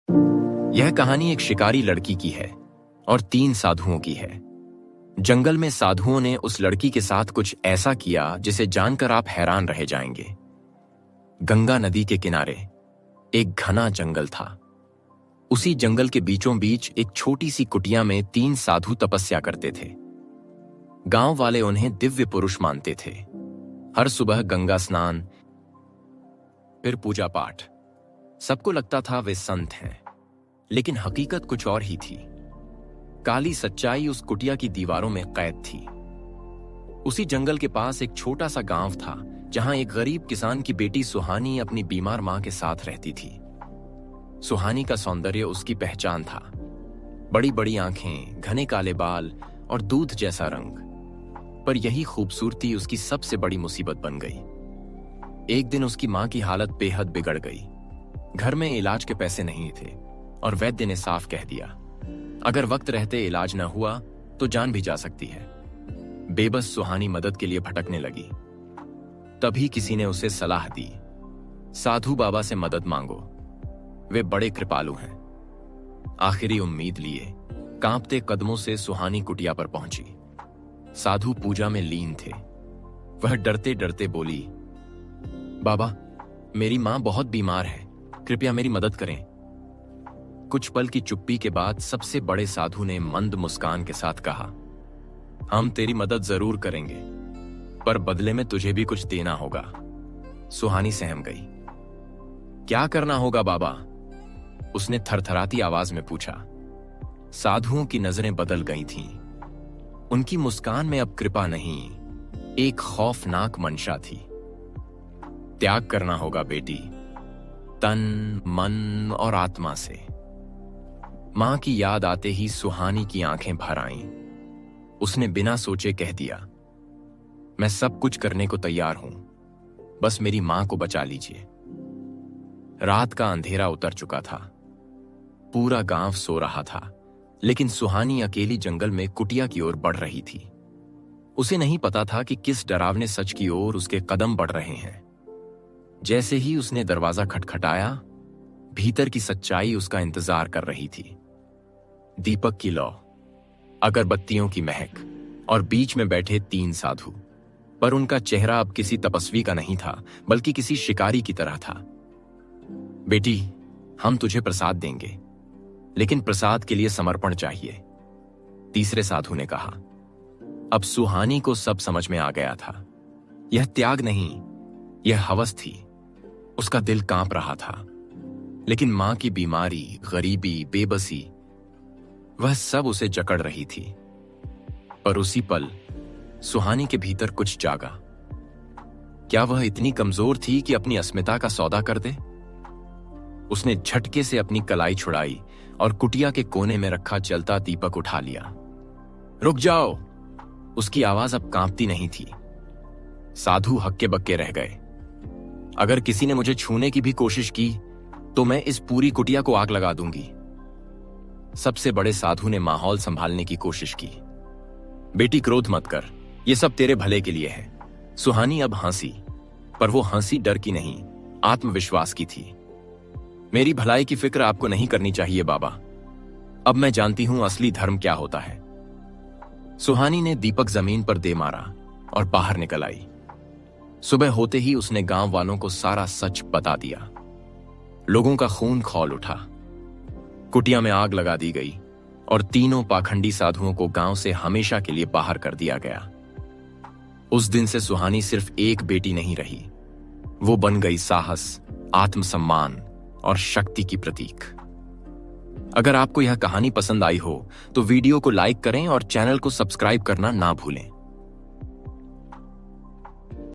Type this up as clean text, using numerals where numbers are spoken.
यह कहानी एक शिकारी लड़की की है और 3 साधुओं की है। जंगल में साधुओं ने उस लड़की के साथ कुछ ऐसा किया जिसे जानकर आप हैरान रह जाएंगे। गंगा नदी के किनारे एक घना जंगल था। उसी जंगल के बीचों बीच एक छोटी सी कुटिया में 3 साधु तपस्या करते थे। गांव वाले उन्हें दिव्य पुरुष मानते थे। हर सुबह गंगा स्नान, फिर पूजा पाठ। सबको लगता था वे संत हैं, लेकिन हकीकत कुछ और ही थी। काली सच्चाई उस कुटिया की दीवारों में कैद थी। उसी जंगल के पास एक छोटा सा गांव था, जहां एक गरीब किसान की बेटी सुहानी अपनी बीमार मां के साथ रहती थी। सुहानी का सौंदर्य उसकी पहचान था। बड़ी बड़ी आंखें, घने काले बाल और दूध जैसा रंग। पर यही खूबसूरती उसकी सबसे बड़ी मुसीबत बन गई। एक दिन उसकी मां की हालत बेहद बिगड़ गई। घर में इलाज के पैसे नहीं थे और वैद्य ने साफ कह दिया, अगर वक्त रहते इलाज न हुआ तो जान भी जा सकती है। बेबस सुहानी मदद के लिए भटकने लगी। तभी किसी ने उसे सलाह दी, साधु बाबा से मदद मांगो, वे बड़े कृपालु हैं। आखिरी उम्मीद लिए कांपते कदमों से सुहानी कुटिया पर पहुंची। साधु पूजा में लीन थे। वह डरते डरते बोली, बाबा, मेरी मां बहुत बीमार है, कृपया मेरी मदद करें। कुछ पल की चुप्पी के बाद सबसे बड़े साधु ने मंद मुस्कान के साथ कहा, हम तेरी मदद जरूर करेंगे, पर बदले में तुझे भी कुछ देना होगा। सुहानी सहम गई। क्या करना होगा बाबा? उसने थरथराती आवाज में पूछा। साधुओं की नजरें बदल गई थीं। उनकी मुस्कान में अब कृपा नहीं, एक खौफनाक मंशा थी। त्याग करना होगा बेटी, तन, मन और आत्मा से। मां की याद आते ही सुहानी की आंखें भर आईं। उसने बिना सोचे कह दिया, मैं सब कुछ करने को तैयार हूं, बस मेरी मां को बचा लीजिए। रात का अंधेरा उतर चुका था। पूरा गांव सो रहा था, लेकिन सुहानी अकेली जंगल में कुटिया की ओर बढ़ रही थी। उसे नहीं पता था कि किस डरावने सच की ओर उसके कदम बढ़ रहे हैं। जैसे ही उसने दरवाजा खटखटाया, भीतर की सच्चाई उसका इंतजार कर रही थी। दीपक की लौ, अगरबत्तियों की महक और बीच में बैठे 3 साधु। पर उनका चेहरा अब किसी तपस्वी का नहीं था, बल्कि किसी शिकारी की तरह था। बेटी, हम तुझे प्रसाद देंगे, लेकिन प्रसाद के लिए समर्पण चाहिए, तीसरे साधु ने कहा। अब सुहानी को सब समझ में आ गया था। यह त्याग नहीं, यह हवस थी। उसका दिल कांप रहा था। लेकिन मां की बीमारी, गरीबी, बेबसी, वह सब उसे जकड़ रही थी। पर उसी पल सुहानी के भीतर कुछ जागा। क्या वह इतनी कमजोर थी कि अपनी अस्मिता का सौदा कर दे? उसने झटके से अपनी कलाई छुड़ाई और कुटिया के कोने में रखा जलता दीपक उठा लिया। रुक जाओ! उसकी आवाज अब कांपती नहीं थी। साधु हक्के बक्के रह गए। अगर किसी ने मुझे छूने की भी कोशिश की तो मैं इस पूरी कुटिया को आग लगा दूंगी। सबसे बड़े साधु ने माहौल संभालने की कोशिश की। बेटी, क्रोध मत कर, यह सब तेरे भले के लिए है। सुहानी अब हंसी, पर वो हंसी डर की नहीं, आत्मविश्वास की थी। मेरी भलाई की फिक्र आपको नहीं करनी चाहिए बाबा। अब मैं जानती हूं असली धर्म क्या होता है। सुहानी ने दीपक जमीन पर दे मारा और बाहर निकल आई। सुबह होते ही उसने गांव वालों को सारा सच बता दिया। लोगों का खून खौल उठा। कुटिया में आग लगा दी गई और तीनों पाखंडी साधुओं को गांव से हमेशा के लिए बाहर कर दिया गया। उस दिन से सुहानी सिर्फ एक बेटी नहीं रही, वो बन गई साहस, आत्मसम्मान और शक्ति की प्रतीक। अगर आपको यह कहानी पसंद आई हो तो वीडियो को लाइक करें और चैनल को सब्सक्राइब करना ना भूलें।